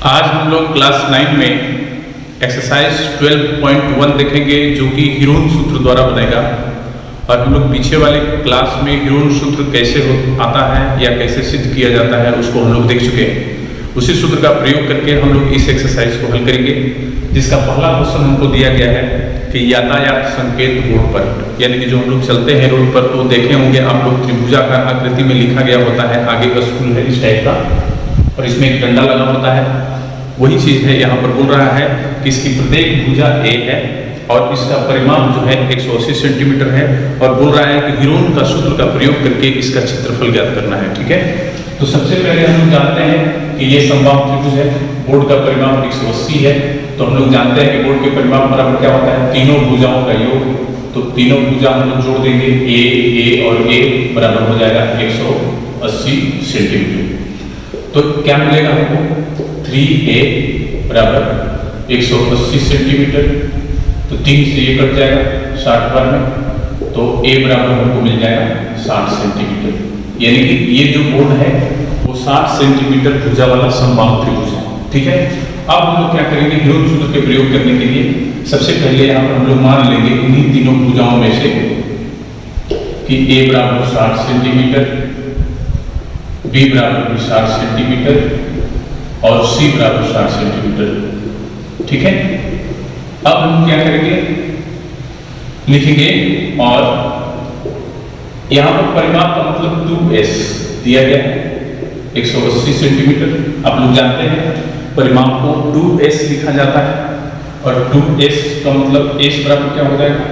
आज हम लोग क्लास 9 में एक्सरसाइज 12.1 देखेंगे जो कि हीरोन सूत्र द्वारा बनेगा। और हम लोग पीछे वाले क्लास में हीरोन सूत्र कैसे आता है या कैसे सिद्ध किया जाता है उसको हम लोग देख चुके हैं। उसी सूत्र का प्रयोग करके हम लोग इस एक्सरसाइज को हल करेंगे, जिसका पहला क्वेश्चन हमको दिया गया है कि यातायात संकेत बोर्ड पर, यानी कि जो हम लोग चलते हैं रोड पर तो देखे होंगे आप लोग त्रिभुजाकार आकृति में लिखा गया होता है, आगे का स्कूल है इस टाइप का और इसमें एक डंडा लगा होता है। वही चीज है यहाँ पर बोल रहा है कि इसकी प्रत्येक भुजा ए है और इसका परिमाप जो है 180 सेंटीमीटर है और बोल रहा है कि हीरोन का सूत्र का प्रयोग करके इसका क्षेत्रफल ज्ञात करना है। ठीक है, तो सबसे पहले हम लोग जानते हैं कि ये समबाहु त्रिभुज है, बोर्ड का परिमाप 180 है। तो हम लोग जानते हैं कि बोर्ड के परिमाप बराबर क्या होता है, तीनों भुजाओं का योग। तो तीनों भुजा हम लोग जोड़ देंगे, ए और ए बराबर हो जाएगा 180 सेंटीमीटर। तो क्या मिलेगा हमको, 3a बराबर 180 सेंटीमीटर। तो 3 से ये कट जाएगा 60 बार में, तो a बराबर हमको मिल जाएगा 60 सेंटीमीटर। यानी कि ये जो बोर्ड है वो 60 सेंटीमीटर भुजा वाला समबाहु त्रिभुज है। ठीक है, अब हम लोग क्या करेंगे, हीरोन सूत्र के प्रयोग करने के लिए सबसे पहले यहाँ पर हम लोग मान लेंगे इन्हीं तीनों भुजाओं में से कि a बराबर 60 सेंटीमीटर, b बराबर 60 सेंटीमीटर और c बराबर 60 सेंटीमीटर। ठीक है, अब हम क्या करेंगे, लिखेंगे और यहां पर परिमाप का मतलब 2s दिया गया है 180 सेंटीमीटर। आप लोग जानते हैं परिमाप को 2s लिखा जाता है और 2s का मतलब s बराबर क्या हो जाएगा,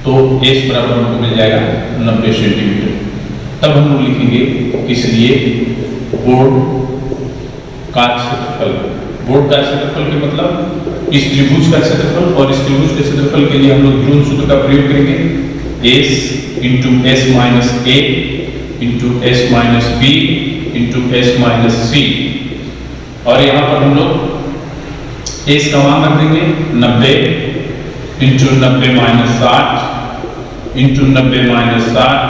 तो s बराबर हमको मिल जाएगा 90 सेंटीमीटर। तब हम लोग लिखेंगे इसलिए बोर्ड का क्षेत्रफल, बोर्ड का क्षेत्रफल के मतलब इस त्रिभुज का क्षेत्रफल और इस त्रिभुज के क्षेत्रफल के लिए हम लोग हीरोन सूत्र का प्रयोग करेंगे, s into s minus a into s minus b into s minus c। और यहाँ पर हम लोग s का मान रख देंगे 90 इंटू 90 माइनस 60 इंटू 90 माइनस 60,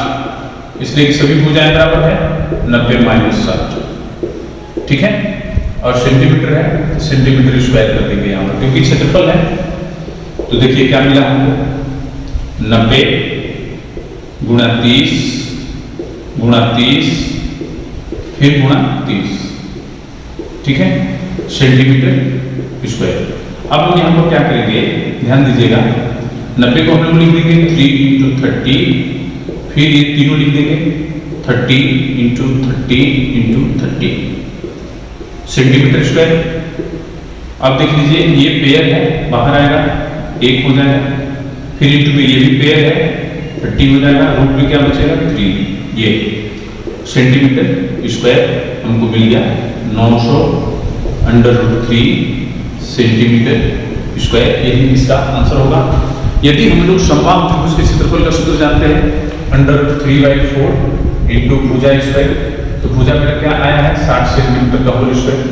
इसलिए कि सभी भुजाएं बराबर है 90 माइनस 60। ठीक है, और सेंटीमीटर है तो सेंटीमीटर स्क्वायर कर देंगे यहाँ पर क्योंकि क्षेत्रफल है। तो देखिए क्या मिला हमको, 90 गुणा 30 गुणा 30 फिर गुणा 30। ठीक है, सेंटीमीटर स्क्वायर। अब हम यहाँ पर क्या करेंगे, ध्यान दीजिएगा, 90 को हम लोग लिख देंगे 3 इंटू 30, फिर ये तीनों लिख देंगे 30 इंटू 30 इंटू 30 सेंटीमीटर स्क्वायर। अब देख लीजिए ये पेयर है, बाहर आएगा 1 हो जाएगा, फिर इंटू में ये भी पेयर है 30 हो जाएगा, रूट में क्या बचेगा 3। ये सेंटीमीटर स्क्वायर हमको मिल गया 900√3 सेंटीमीटर स्क्वायर। यही इसका आंसर होगा। यदि हम लोग समबाहु त्रिभुज के क्षेत्रफल का सूत्र जानते हैं, √3/4 इंटू भुजा स्क्वायर, तो भुजा मेरा क्या आया है 60 सेंटीमीटर का होल स्क्वायर।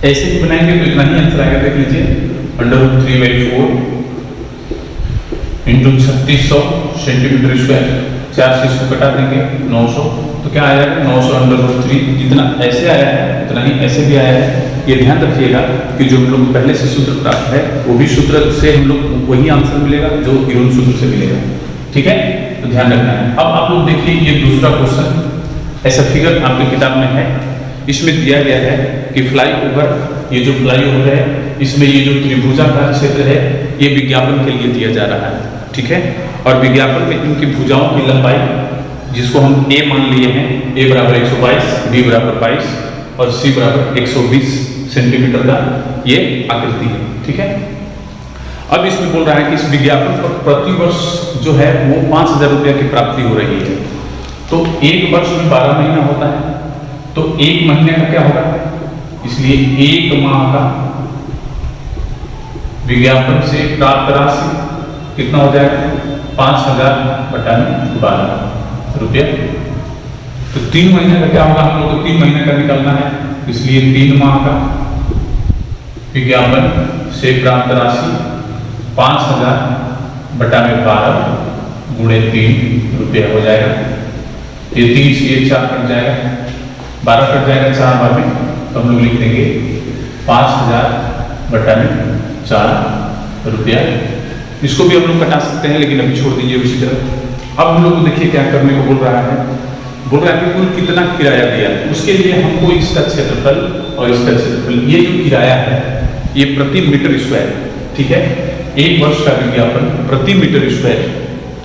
ऐसे ही बनाएंगे तो इतना ही आंसर आएगा, देख लीजिए √3/4 इंटू 3600 सेंटीमीटर स्क्वायर, 4 से इसको कटा देंगे 900, तो क्या आया 900√3। जितना ऐसे आया है उतना ही ऐसे भी आया है। ये ध्यान रखिएगा कि जो हम लोग पहले से सूत्र प्राप्त है वो भी सूत्र से हम लोग वही आंसर मिलेगा जो हीरोन सूत्र से मिलेगा। ठीक है, तो ध्यान रखना है। अब आप लोग देखिए ये दूसरा क्वेश्चन, ऐसा फिगर आपकी किताब में है, इसमें दिया गया है कि फ्लाईओवर, ये जो फ्लाईओवर है इसमें ये जो त्रिभुजाकार क्षेत्र है ये विज्ञापन के लिए दिया जा रहा है। ठीक है, और विज्ञापन में इनकी भुजाओं की लंबाई जिसको हम a मान लिए हैं, a बराबर 122, b बराबर 22 और c बराबर 120 सेंटीमीटर का ये आकृति है। ठीक है, अब इसमें बोल रहा है कि इस विज्ञापन पर प्रति वर्ष जो है वो 5000 रुपया की प्राप्ति हो रही है। तो एक वर्ष में 12 महीना होता है, तो एक महीने का क्या होगा, इसलिए एक माह का विज्ञापन से प्राप्त राशि कितना हो जाएगा 5000/12 रुपया। तो 3 महीने का क्या होगा, हम लोग को 3 महीने का निकालना है, इसलिए 3 माह का विज्ञापन से प्राप्त राशि 5000/12 गुणे 3 रुपया हो जाएगा। ये 3 से 4 कट जाएगा, 12 कट जाएगा 4 बार में तो हम लोग लिख देंगे 5000/4 रुपया। इसको भी हम लोग कटा सकते हैं, लेकिन अभी छोड़ दीजिए उसी तरह। अब हम लोग को देखिए क्या करने को बोल रहा है, बोल रहा है कि कुल कितना किराया दिया। उसके लिए हमको इसका क्षेत्रफल और इसका क्षेत्रफल, ये जो किराया है ये प्रति मीटर स्क्वायर, ठीक है, 1 वर्ष का विज्ञापन प्रति मीटर स्क्वायर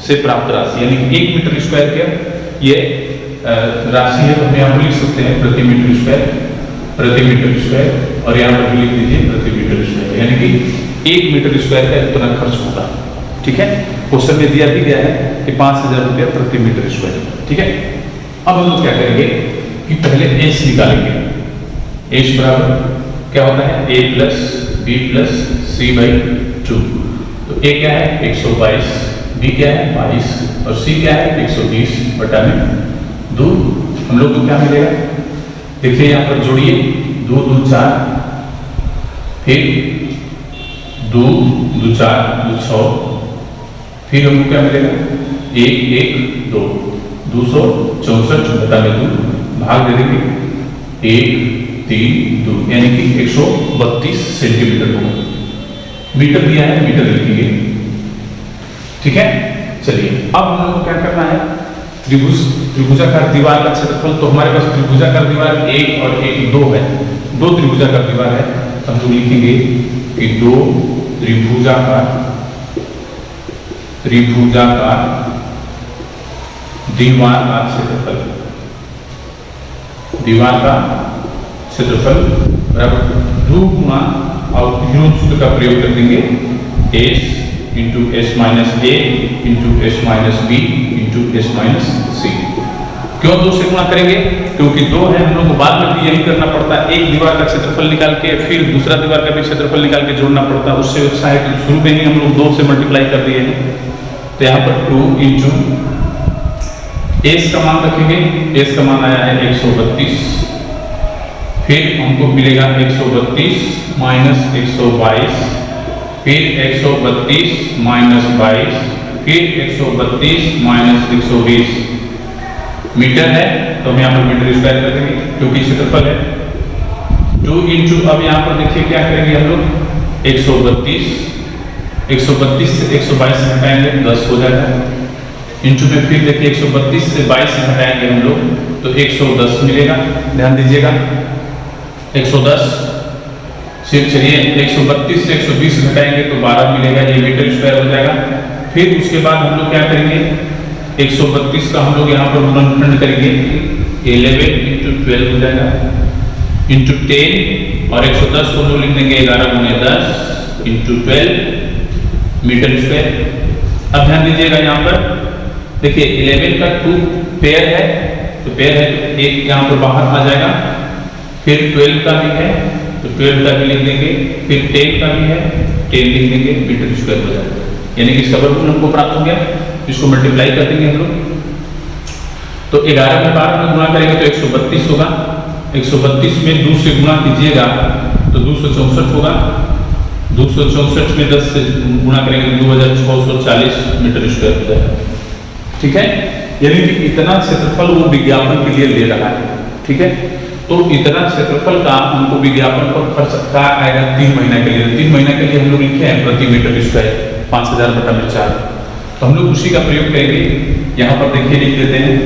से प्राप्त राशि, यानी 1 मीटर स्क्वायर क्या ये राशि है, तो हम यहाँ पर लिख सकते हैं प्रति मीटर स्क्वायर, और यहाँ पर भी लिख दीजिए प्रति मीटर स्क्वायर, यानी कि 1 मीटर स्क्वायर का इतना खर्च होगा, ठीक है। क्वेश्चन में दिया भी गया है कि 5000 रुपया प्रति मीटर स्क्वायर, ठीक है। अब हम लोग क्या करेंगे कि पहले एस निकालेंगे। एस बराबर क्या होता है, a + b + c/2। तो a क्या है 122, b क्या है 22 और c क्या है 120/2। हम लोग को क्या मिलेगा, देखिए यहाँ पर जोड़िए, 2 2 4, फिर 2 2 4 2 6, फिर हमको क्या मिलेगा 1 1 2, 264/2 भाग दे देंगे 1 3 2, यानी कि 132 सेंटीमीटर होगा। मीटर दिया है, मीटर लिखेंगे, ठीक है। चलिए अब हम लोग को क्या करना है, त्रिभुजाकार दीवार का क्षेत्रफल, तो हमारे पास त्रिभुजाकार दीवार 1 और 1 2 है, 2 त्रिभुजाकार दीवार है, तो हम लोग लिखेंगे कि 2 त्रिभुजाकार दीवार का क्षेत्रफल बराबर 2 गुना, और यूरोन सूत्र का प्रयोग कर देंगे, s × s - a × s - b × s - c। क्यों 2 से गुणा करेंगे, क्योंकि 2 है, हम लोग को बाद में भी यही करना पड़ता है, एक दीवार का क्षेत्रफल निकाल के फिर दूसरा दीवार का भी क्षेत्रफल निकाल के जोड़ना पड़ता है। उससे अच्छा है कि शुरू में ही हम लोग 2 से मल्टीप्लाई कर दिए हैं। तो यहाँ पर 2 × s का मान रखेंगे, s का मान आया है 132, फिर हमको मिलेगा 132 - 122, फिर 132 - 22, फिर 132 - 120 मीटर है, तो हम यहाँ पर मीटर स्क्वायर कर देंगे क्योंकि क्षेत्रफल है। 2 × अब यहाँ पर देखिए क्या करेंगे हम लोग, 132 से 122 हटाएंगे 10 हो जाएगा, इंटू में फिर देखिए 132 से 22 हटाएंगे हम लोग तो 110 मिलेगा, ध्यान दीजिएगा 110। फिर चलिए 132 से 120 घटाएंगे तो 12 मिलेगा, ये मीटर स्क्वायर हो जाएगा। फिर उसके बाद हम लोग क्या करेंगे, 132 का हम लोग यहाँ पर गुणनखंड करेंगे, 11 × 12 हो जाएगा, इंटू 10, और 110 को हम लोग लिख देंगे 11 × 10 × 12 मीटर स्क्वायर। अब ध्यान दीजिएगा यहाँ पर देखिए 11 का 2 पेयर है, तो पेयर है तो एक यहाँ पर बाहर आ जाएगा, फिर 12 का भी है तो 12 का भी लिख देंगे, फिर 10 का भी है 10 लिख देंगे, मीटर स्क्वायर हो जाएगा। यानी कि इसका वर्गमूल हमको प्राप्त हो गया, इसको मल्टीप्लाई कर देंगे हम लोग। तो 11 में 12 में गुणा करेंगे तो 132 होगा, 132 में 2 से गुणा कीजिएगा तो 264 होगा, 264 में 10 से गुणा करेंगे 2640 मीटर स्क्वायर हो जाएगा, ठीक है। यानी कि इतना क्षेत्रफल वो विज्ञापन के लिए ले रहा है, ठीक है। तो इतना क्षेत्रफल का हमको विज्ञापन पर खर्च का आएगा 3 महीना के लिए। 3 महीना के लिए हम लोग लिखे हैं प्रति मीटर स्क्वायर 5000/4, तो हम लोग उसी का प्रयोग करेंगे। यहाँ पर देखिए लिख देते हैं,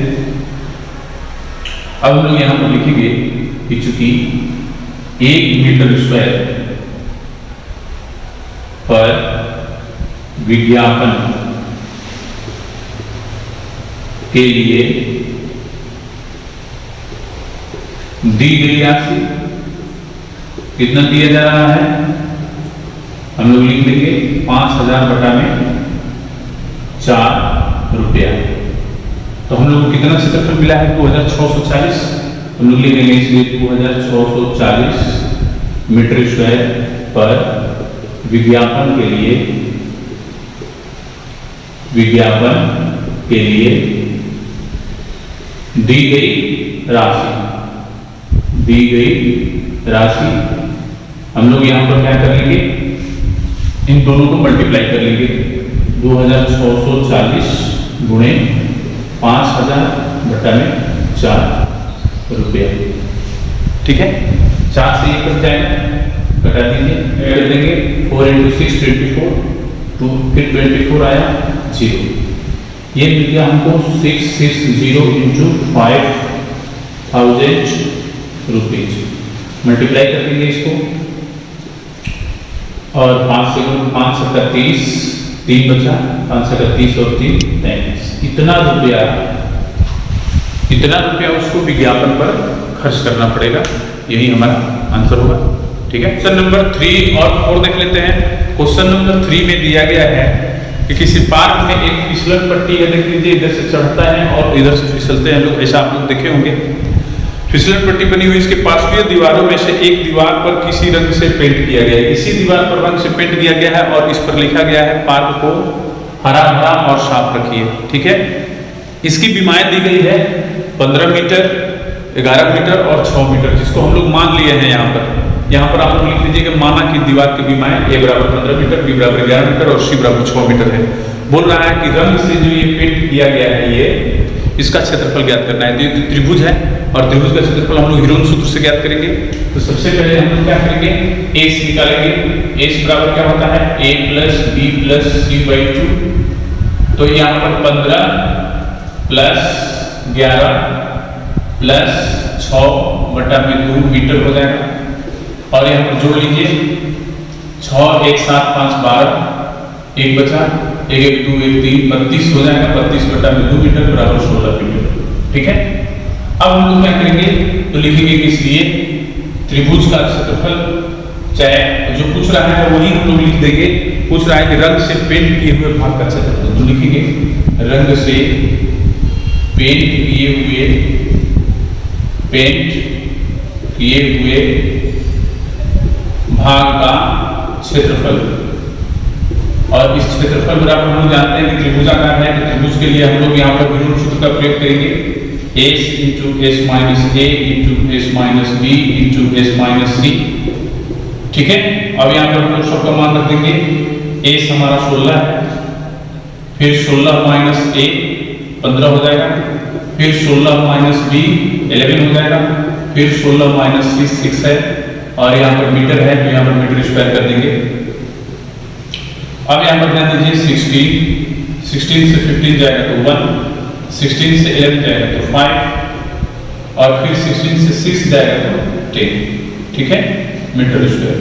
अब हम लोग यहाँ पर लिखेंगे कि चूंकि 1 मीटर स्क्वायर पर विज्ञापन के लिए दी गई राशि कितना दिया जा रहा है, हम लोग लिख देंगे 5000/4 रुपया। तो हम लोग को कितना क्षेत्रफल मिला है 2640, हम लोग लिख देंगे इसलिए 2640 मीटर स्क्वायर पर विज्ञापन के लिए दी गई राशि हम लोग यहाँ पर क्या कर लेंगे, इन दोनों को मल्टीप्लाई कर लेंगे, 2640 गुणे 5000/4 रुपया, ठीक है। 4 से 1 कट जाएगा, घटा दीजिए, कर देंगे 4 × 6 24, 2 फिर 24 आया 0, ये मिल गया हमको 660 × 5000 रुपीज। मल्टीप्लाई कर देंगे इसको, और 5 से 5 का 30, 3 बचा, 5 से 30 और 3 35, इतना रुपया उसको विज्ञापन पर खर्च करना पड़ेगा। यही हमारा आंसर होगा। ठीक है, क्वेश्चन नंबर 3 और 4 देख लेते हैं। क्वेश्चन नंबर 3 में दिया गया है कि किसी पार्क में एक फिसलन पट्टी है, देख लीजिए, इधर से चढ़ता है और इधर से फिसलते हैं लोग, ऐसा आप लोग देखे होंगे। फिसलन पट्टी बनी हुई, इसके पार्श्वीय दीवारों में से एक दीवार पर किसी रंग से पेंट किया गया है, इसी दीवार पर रंग से पेंट किया गया है और इस पर लिखा गया है पार्क को हरा भरा और साफ रखिए। ठीक है, इसकी बीमाएं दी गई है 15 मीटर, 11 मीटर और 6 मीटर, जिसको हम लोग मान लिए हैं यहाँ पर आप लोग लिख लीजिए कि माना कि दीवार की बीमाएं a बराबर 15 मीटर, b बराबर 11 मीटर और c बराबर 6 मीटर है। बोल रहा है कि रंग से जो ये पेंट किया गया है, ये इसका क्षेत्रफल ज्ञात करना है। तो ये त्रिभुज है और त्रिभुज का क्षेत्रफल हम लोग हीरोन सूत्र से ज्ञात करेंगे। तो सबसे पहले हम लोग क्या करेंगे, एस निकालेंगे। एस बराबर क्या होता है, a + b + c/2। तो यहाँ पर 15 + 11 + 6/2 मीटर हो जाएगा। और यहाँ पर जोड़ लीजिए 6 1 7 5 12, 1 बचा, 1 1 2 1 3 32 हो जाएगा। 32/2 मीटर बराबर 16 मीटर। ठीक है, अब हम लोग क्या करेंगे, तो लिखेंगे कि इसलिए त्रिभुज का क्षेत्रफल, चाहे जो पूछ रहा है वही हम लोग लिख देंगे। पूछ रहा है कि रंग से पेंट किए हुए भाग का क्षेत्रफल, तो लिखेंगे रंग से पेंट किए हुए भाग का क्षेत्रफल। और इस क्षेत्रफल बराबर हम लोग जानते हैं कि त्रिभुजाकार है, तो त्रिभुज के लिए हम लोग यहाँ पर हीरोन सूत्र का प्रयोग करेंगे, s × s - a × s - b × s - c। ठीक है, अब यहाँ पर हम लोग सबका मान रख देंगे। s हमारा 16 है, फिर 16 - a 15 हो जाएगा, फिर 16 - b 11 हो जाएगा, फिर 16 - c 6 है, और यहाँ पर मीटर है तो यहाँ पर मीटर स्क्वायर कर देंगे। अब यहाँ पर ध्यान दीजिए 16 से 15 जाएगा तो 1, 16 से 11 जाएगा तो 5, और फिर 16 से 6 जाएगा तो 10। ठीक है, मीटर स्क्वायर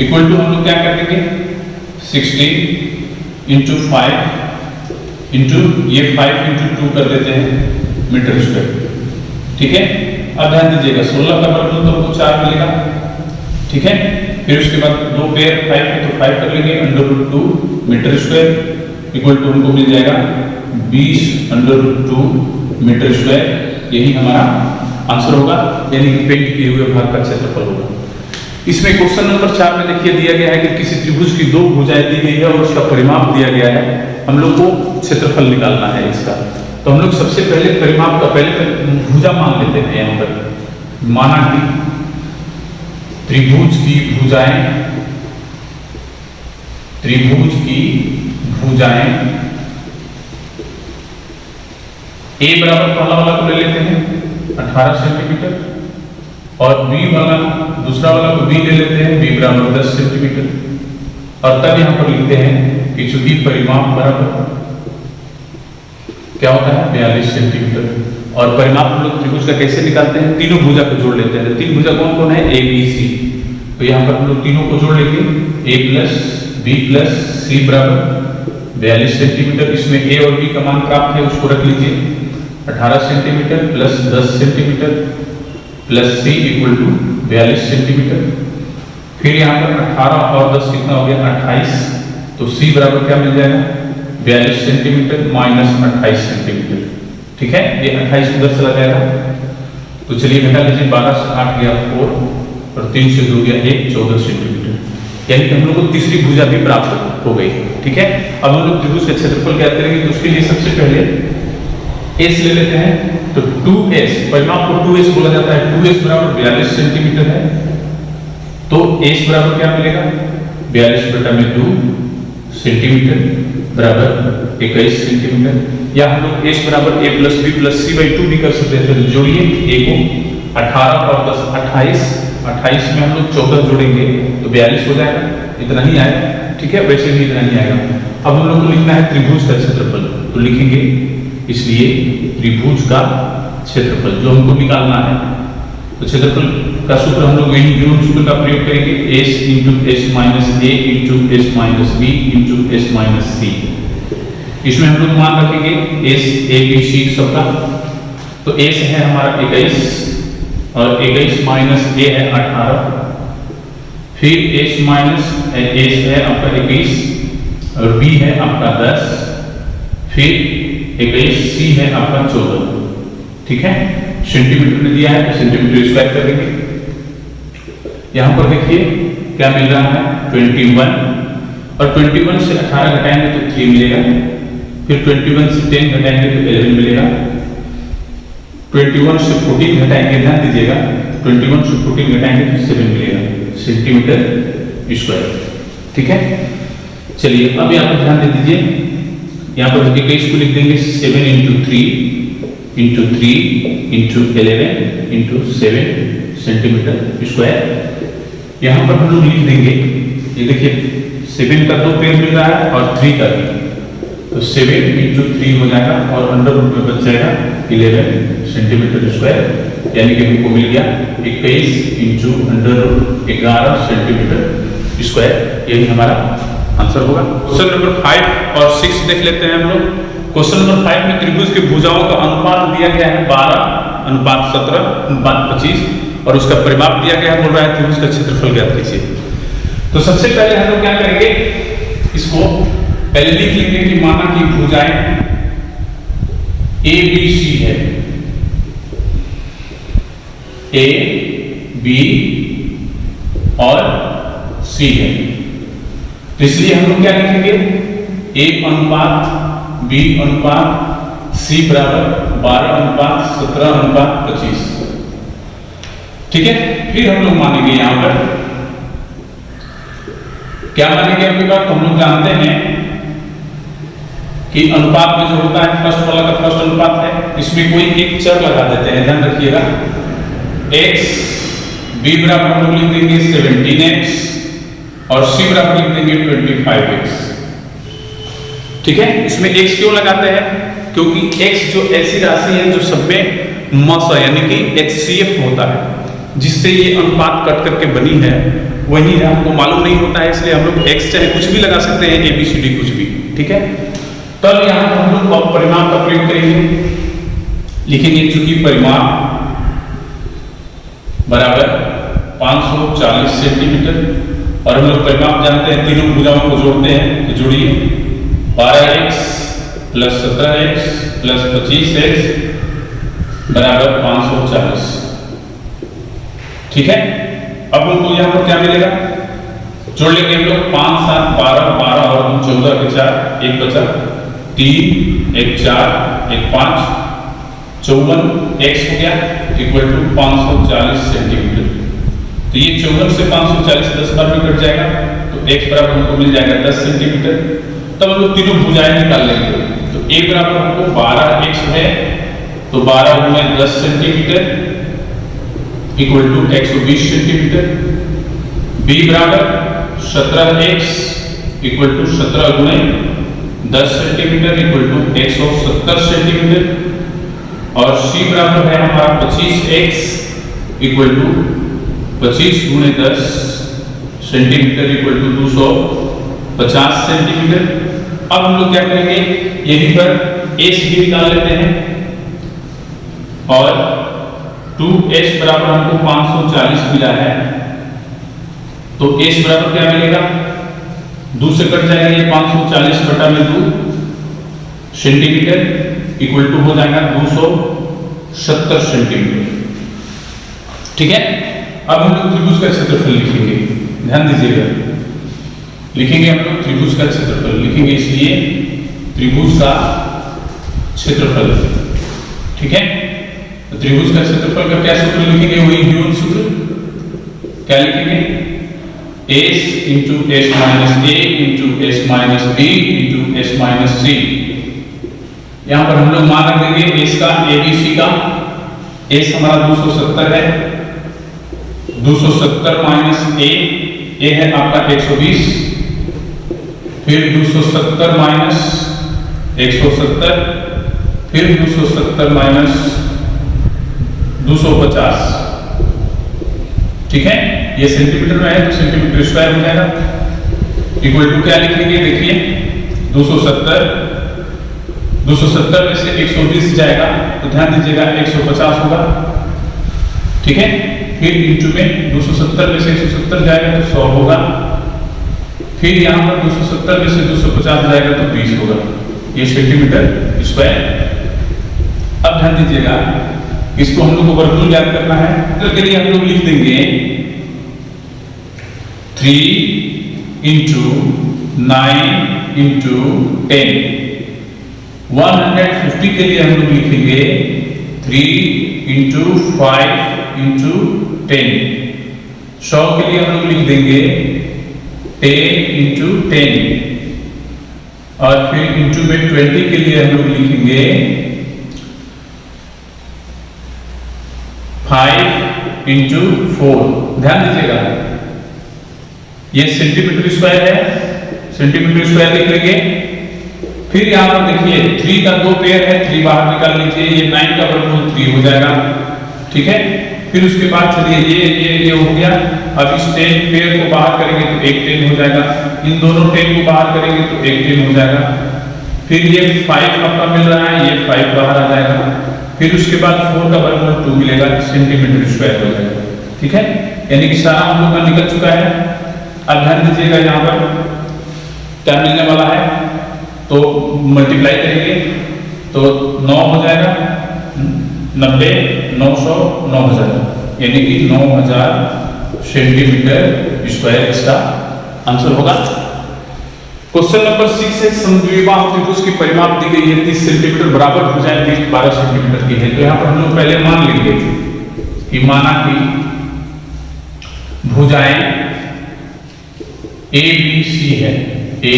इक्वल टू हम लोग क्या कर देंगे, 16 × 5 इंटू ये 5 × 2 कर देते हैं मीटर स्क्वायर। ठीक है, अब ध्यान दीजिएगा 16 का वर्गमूल तो हमको 4 मिलेगा। ठीक है, फिर उसके बाद 2 पेयर 5 है तो 5 कर लेंगे, √2 मीटर स्क्वायर इक्वल टू हमको मिल जाएगा 20 √2 मीटर स्क्वायर। यही हमारा आंसर होगा, यानी पेंट किए हुए भाग का क्षेत्रफल होगा। इसमें क्वेश्चन नंबर 4 में देखिए दिया गया है कि किसी त्रिभुज की 2 भुजाएं दी गई है और उसका परिमाप दिया गया है, हम लोग को क्षेत्रफल निकालना है इसका। तो हम लोग सबसे पहले परिमाप का पहले भुजा मान लेते हैं। यहाँ पर माना कि त्रिभुज की भुजाएं a बराबर पहला वाला को ले लेते हैं 18 सेंटीमीटर, और b वाला दूसरा वाला को b ले लेते हैं, b बराबर 10 सेंटीमीटर। और तब यहाँ पर लिखते हैं कि चूंकि परिमाप बराबर क्या होता है 42 सेंटीमीटर। और परिमाप हम लोग त्रिभुज का कैसे निकालते हैं, तीनों भुजा को जोड़ लेते हैं। तीन भुजा कौन कौन है, a b c। तो यहाँ पर हम लोग तीनों को जोड़ लेंगे, a + b + c बराबर 42 सेंटीमीटर। इसमें a और b का मान प्राप्त है, उसको रख लीजिए 18 सेंटीमीटर + 10 सेंटीमीटर + c = 42 सेंटीमीटर। फिर यहाँ पर 18 और 10 कितना हो गया 28, तो c बराबर क्या मिल जाएगा 42 सेंटीमीटर - 28 सेंटीमीटर। ठीक है, ये 28 उधर चला जाएगा, तो चलिए घटा लीजिए, 12 से 8 गया 4 और 3 से 2 गया 1, 14 सेंटीमीटर। यानी कि हम लोग को तीसरी भुजा भी प्राप्त हो गई। ठीक है, अब हम लोग त्रिभुज का क्षेत्रफल ज्ञात करेंगे, तो उसके लिए सबसे पहले s ले लेते हैं। तो 2s, परिमाप को 2s बोला जाता है, 2s बराबर 42 सेंटीमीटर है, तो s बराबर क्या मिलेगा 42/2 सेंटीमीटर बराबर 21 सेंटीमीटर। या हम लोग s बराबर a + b + c/2 भी कर सकते हैं। तो जोड़िए, a को 18 और 10 28, 28 में हम लोग 14 जोड़ेंगे तो 42 हो जाएगा, इतना ही आएगा। ठीक है, वैसे भी इतना ही आएगा। अब हम लोग को लिखना है त्रिभुज का क्षेत्रफल, तो लिखेंगे इसलिए त्रिभुज का क्षेत्रफल जो हमको निकालना है, तो क्षेत्रफल का सूत्र हम लोग यही ह्यूरोन सूत्र का प्रयोग करेंगे, s into S minus A into S minus B into S minus C. इसमें हम लोग मान रखेंगे एस ए बी सी सबका, तो एस है हमारा 21 और 21 माइनस ए है 18, फिर एस माइनस एस है आपका 21 और बी है आपका 10, फिर 21 सी है आपका 14। ठीक है, सेंटीमीटर में दिया है, सेंटीमीटर स्क्वायर करेंगे। यहां पर देखिए क्या मिल रहा है 21, और 21 से 18 घटाएंगे तो 3 मिलेगा, फिर 21 से 10 घटाएंगे तो 11 मिलेगा, 21 से 14 घटाएंगे, ध्यान दीजिएगा 21 से 14 घटाएंगे तो 7 मिलेगा सेंटीमीटर स्क्वायर। ठीक है, चलिए अब यहाँ पर ध्यान दे दीजिए, यहाँ पर 21 को लिख देंगे 7 into 3 into 3 into 11 into 7 centimetre square. यहाँ पर हम लोग लिख देंगे, ये देखिए 7 का 2 पेड़ मिल रहा है और 3 का भी, तो 7 इंटू 3 हो जाएगा और अंडर रूट में बच जाएगा 11 सेंटीमीटर स्क्वायर, यानी कि हमको मिल गया 21 into under root 11 centimetre square. यही हमारा आंसर होगा। क्वेश्चन नंबर 5 और 6 देख लेते हैं हम लोग। क्वेश्चन नंबर 5 में त्रिभुज के भुजाओं का अनुपात दिया गया है 12:17:25 और उसका परिमाप दिया गया है, बोल रहा है त्रिभुज का क्षेत्रफल ज्ञात कीजिए। तो सबसे पहले हम लोग क्या करेंगे, इसको पहले लिख लेंगे कि माना कि भुजाएं ए बी सी है, ए बी और सी है, तो इसलिए हम लोग क्या लिखेंगे ए अनुपात बी अनुपात सी बराबर 12:17:25। ठीक है, फिर हम लोग मानेंगे यहां पर क्या मानेंगे, आपकी बात हम लोग जानते हैं कि अनुपात में जो होता है फर्स्ट वाला का फर्स्ट अनुपात है, इसमें कोई एक चर लगा देते हैं, ध्यान रखिएगा x, b बराबर हम लोग लिख देंगे 17x और c बराबर लिख देंगे 25x। ठीक है, इसमें x क्यों लगाते हैं, क्योंकि x जो ऐसी राशि है जो सब में मस यानी कि HCF होता है, जिससे ये अनुपात कट करके बनी है, वही हमको मालूम नहीं होता है, इसलिए हम लोग x चाहे कुछ भी लगा सकते हैं, ABCD कुछ भी। ठीक है, तब यहां पर हम लोग परिमाप का प्रयोग करेंगे, लिखेंगे चूंकि परिमाप बराबर 540 सेंटीमीटर, और हम लोग परिमाप जानते हैं तीनों भुजाओं को जोड़ते हैं, तो जोड़िए 12x plus 17x plus 25x बराबर 540। ठीक है, अब हमको यहाँ पर क्या मिलेगा, जोड़ लेंगे हम लोग 5 7 12 12 और 14 के 4 1 बचा 3 1 4 1 5 54 x हो गया इक्वल टू 540 सेंटीमीटर। तो ये 54 से 540 10 बार में कट जाएगा, तो x बराबर हमको मिल जाएगा 10 सेंटीमीटर। तब हम लोग तीनों भुजाएं निकाल लेंगे, तो a बराबर हमको 12x है, तो 12 गुणे 10 centimetre equal to 120 centimetre. b बराबर 17x इक्वल टू 17 गुणे 10 सेंटीमीटर इक्वल टू 170 सेंटीमीटर, और c बराबर है हमारा 25x इक्वल टू 25 गुणे 10 सेंटीमीटर इक्वल टू 250 सेंटीमीटर। अब हम लोग क्या करेंगे, यहीं पर s भी निकाल लेते हैं, और 2s बराबर हमको 540 मिला है, तो s बराबर क्या मिलेगा, 2 से कट जाएगा ये 540 बटा में 2 सेंटीमीटर इक्वल टू हो जाएगा 270 सेंटीमीटर। ठीक है, अब हम लोग त्रिभुज का क्षेत्रफल लिखेंगे, ध्यान दीजिएगा, लिखेंगे हम लोग त्रिभुज का क्षेत्रफल, लिखेंगे इसलिए त्रिभुज का क्षेत्रफल। ठीक है, तो त्रिभुज का क्षेत्रफल का क्या सूत्र लिखेंगे, वही ह्यूरोन सूत्र। क्या लिखेंगे, s into S minus A into S minus B into S minus C. यहां पर हम लोग मान रख देंगे s का, ABC का, s हमारा 270 है, 270 माइनस ए है आपका 120, फिर 270 माइनस 170, फिर 270 माइनस 250। ठीक है, ये सेंटीमीटर में है तो सेंटीमीटर स्क्वायर हो जाएगा। इक्वल टू क्या लिखेंगे, देखिए 270 में से 120 जाएगा तो ध्यान दीजिएगा 150 होगा। ठीक है, फिर इंटू में 270 में से 170 जाएगा तो 100 होगा, फिर यहाँ पर 270 में से 250 जाएगा तो 20 होगा। ये सेंटीमीटर स्क्वायर। अब ध्यान दीजिएगा, इसको हम लोग को वर्गमूल ज्ञात करना है, तो के लिए हम लोग लिख देंगे 3 इंटू 9 इंटू 10। 150 के लिए हम लोग लिखेंगे 3 इंटू 5 इंटू 10। 100 के लिए हम लोग लिख देंगे 10 इंटू 10, और फिर इंटू में 20 के लिए हम लोग लिखेंगे 5 इंटू 4। ध्यान दीजिएगा, ये सेंटीमीटर स्क्वायर है, सेंटीमीटर स्क्वायर लिख लेंगे। फिर यहाँ पर देखिए 3 का 2 पेयर है, 3 बाहर निकाल लीजिए, ये 9 का वर्गमूल 3 हो जाएगा। ठीक है, फिर उसके बाद चलिए ये हो गया। अब इस 10 पेयर को बाहर करेंगे तो एक 10 हो जाएगा, इन दोनों 10 को बाहर करेंगे तो एक 10 हो जाएगा। फिर ये 5 आपका मिल रहा है, ये 5 बाहर आ जाएगा। फिर उसके बाद 4 का वर्गमूल 2 मिलेगा, सेंटीमीटर स्क्वायर हो जाएगा। ठीक है, यानी कि सारा हम लोग का निकल चुका है। अब ध्यान दीजिएगा, यहाँ पर क्या मिलने वाला है, तो मल्टीप्लाई करेंगे तो 9 हो जाएगा, 90, 900, 9000, यानी कि 9000 सेंटीमीटर स्क्वायर इसका आंसर होगा। क्वेश्चन नंबर 6 है, समद्विबाह त्रिभुज की परिमाप दी गई है 30 सेंटीमीटर बराबर भुजाएं 12 सेंटीमीटर की है। तो यहाँ पर हम लोग पहले मान लेंगे कि माना कि भुजाएं ए बी सी है, ए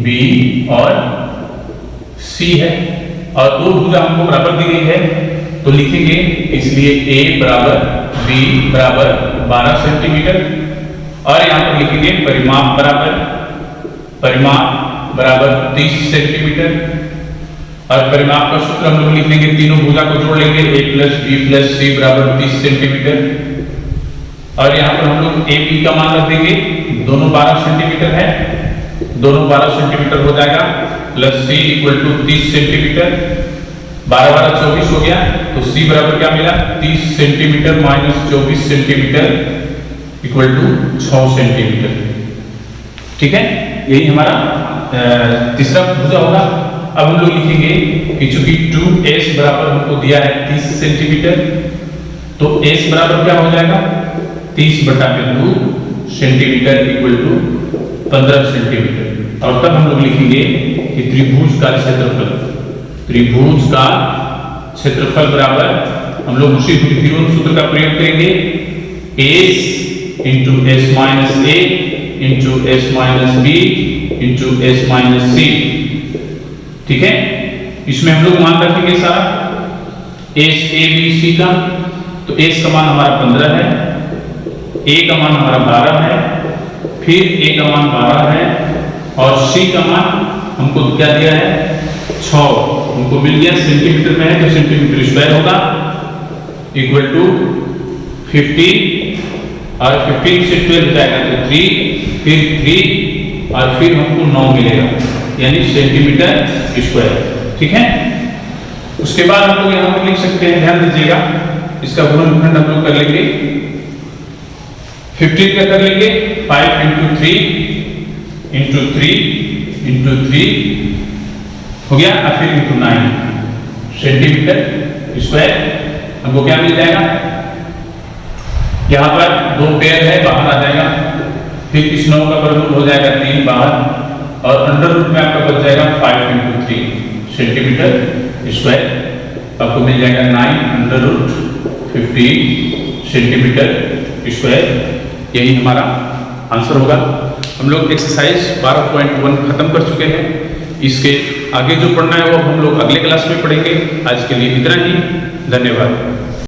बी और सी है, और दो भुजा हमको बराबर दी गई है तो लिखेंगे, इसलिए ए बराबर बी बराबर 12 सेंटीमीटर, और यहाँ पर लिखेंगे परिमाप बराबर 30 सेंटीमीटर, और परिमाप का सूत्र हम लोग लिख लेंगे, तीनों भुजा को जोड़ लेंगे, ए प्लस बी प्लस सी बराबर 30 सेंटीमीटर, और यहाँ पर हम लोग ए बी का मान रख देंगे, दोनों 12 सेंटीमीटर है, दोनों 12 सेंटीमीटर हो जाएगा, plus C equal to 30 centimetre, 12 12 24 हो गया, तो सी बराबर क्या मिला, 30 centimetre minus 24 centimetre equal to 6 centimetre. ठीक है, यही हमारा तीसरा भुजा होगा। अब हम लोग लिखेंगे कि चूंकि 2s बराबर हमको दिया है 30 सेंटीमीटर, तो s बराबर क्या हो जाएगा, 30 बटा 2 सेंटीमीटर इक्वल टू 15 सेंटीमीटर। और तब हम लोग लिखेंगे कि त्रिभुज का क्षेत्रफल बराबर, हम लोग उसी हिरोन सूत्र का प्रयोग करेंगे, s into S minus A into S minus B into S minus C. ठीक है, इसमें हम लोग मान रखेंगे सारा एस ए बी सी का, तो एस का मान हमारा 15 है, ए का मान हमारा 12 है, फिर ए का मान 12 है, और सी का मान हमको क्या दिया है, 6 हमको मिल गया, सेंटीमीटर में है तो सेंटीमीटर स्क्वायर होगा, इक्वल टू 50, और 15 से 12 जाएगा तो 3, फिर 3, और फिर हमको 9 मिलेगा, यानी सेंटीमीटर स्क्वायर। ठीक है, उसके बाद हम लोग यहाँ पर लिख सकते हैं, ध्यान दीजिएगा, इसका गुणनखंड हम लोग कर लेंगे, 15 का कर लेंगे 5 इंटू 3 इंटू 3 इंटू 3 हो गया, और फिर इंटू 9 सेंटीमीटर स्क्वायर हमको क्या मिल जाएगा, यहाँ पर 2 पेयर है, बाहर आ जाएगा, फिर इस 9 का वर्गमूल हो जाएगा 3 बाहर, और अंडर रूट में आपका बच जाएगा 5 इंटू 3 सेंटीमीटर स्क्वायर, आपको मिल जाएगा 9 अंडर रूट 15 सेंटीमीटर स्क्वायर। यही हमारा आंसर होगा। हम लोग एक्सरसाइज 12.1 खत्म कर चुके हैं। इसके आगे जो पढ़ना है वो हम लोग अगले क्लास में पढ़ेंगे। आज के लिए इतना ही, धन्यवाद।